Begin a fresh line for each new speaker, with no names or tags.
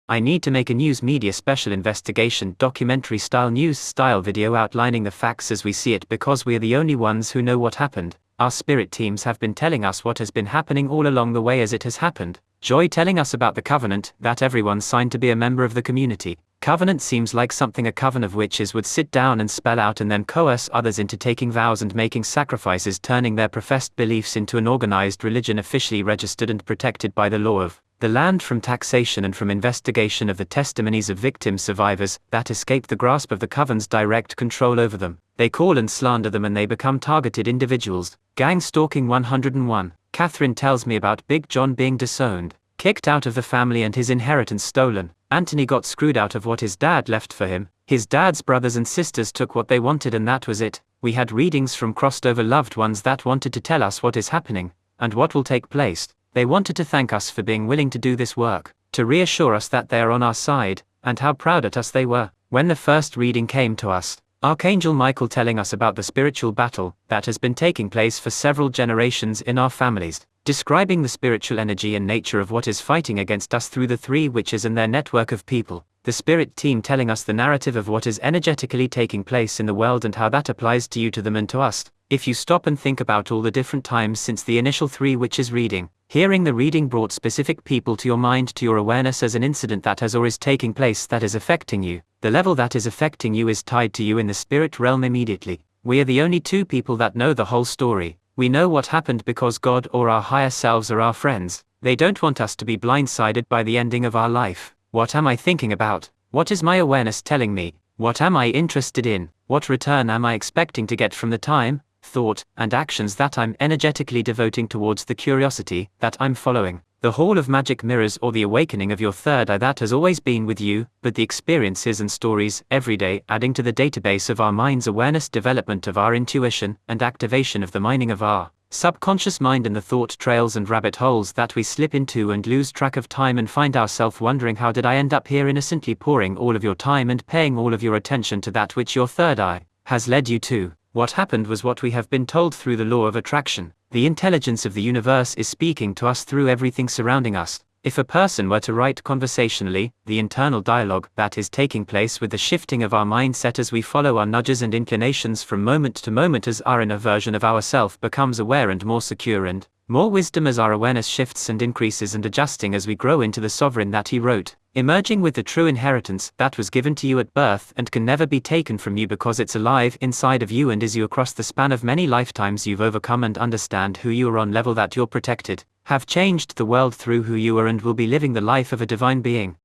I need to make a news media special investigation documentary style news style video outlining the facts as we see it because we're the only ones who know what happened. Our spirit teams have been telling us what has been happening all along the way as it has happened. Joy telling us about the covenant that everyone signed to be a member of the community. Covenant seems like something a coven of witches would sit down and spell out and then coerce others into taking vows and making sacrifices, turning their professed beliefs into an organized religion officially registered and protected by the law of the land from taxation and from investigation of the testimonies of victim survivors that escape the grasp of the coven's direct control over them. They call and slander them and they become targeted individuals. Gang stalking 101. Catherine tells me about Big John being disowned, kicked out of the family and his inheritance stolen. Anthony got screwed out of what his dad left for him. His dad's brothers and sisters took what they wanted and that was it. We had readings from crossed over loved ones that wanted to tell us what is happening, and what will take place. They wanted to thank us for being willing to do this work, to reassure us that they are on our side, and how proud at us they were. When the first reading came to us, Archangel Michael telling us about the spiritual battle that has been taking place for several generations in our families, describing the spiritual energy and nature of what is fighting against us through the three witches and their network of people. The spirit team telling us the narrative of what is energetically taking place in the world and how that applies to you, to them and to us. If you stop and think about all the different times since the initial three witches reading, hearing the reading brought specific people to your mind, to your awareness as an incident that has or is taking place that is affecting you. The level that is affecting you is tied to you in the spirit realm immediately. We are the only two people that know the whole story. We know what happened because God or our higher selves are our friends. They don't want us to be blindsided by the ending of our life. What am I thinking about? What is my awareness telling me? What am I interested in? What return am I expecting to get from the time, thought, and actions that I'm energetically devoting towards the curiosity that I'm following? The Hall of Magic Mirrors, or the awakening of your third eye, that has always been with you, but the experiences and stories every day adding to the database of our mind's awareness, development of our intuition, and activation of the mining of our subconscious mind, and the thought trails and rabbit holes that we slip into and lose track of time and find ourselves wondering, how did I end up here? Innocently pouring all of your time and paying all of your attention to that which your third eye has led you to. What happened was what we have been told through the law of attraction. The intelligence of the universe is speaking to us through everything surrounding us. If a person were to write conversationally, the internal dialogue that is taking place with the shifting of our mindset as we follow our nudges and inclinations from moment to moment, as our inner version of ourself becomes aware and more secure and more wisdom, as our awareness shifts and increases and adjusting as we grow into the sovereign that he wrote, emerging with the true inheritance that was given to you at birth and can never be taken from you because it's alive inside of you and is you across the span of many lifetimes. You've overcome and understand who you are on level that you're protected, have changed the world through who you are, and will be living the life of a divine being.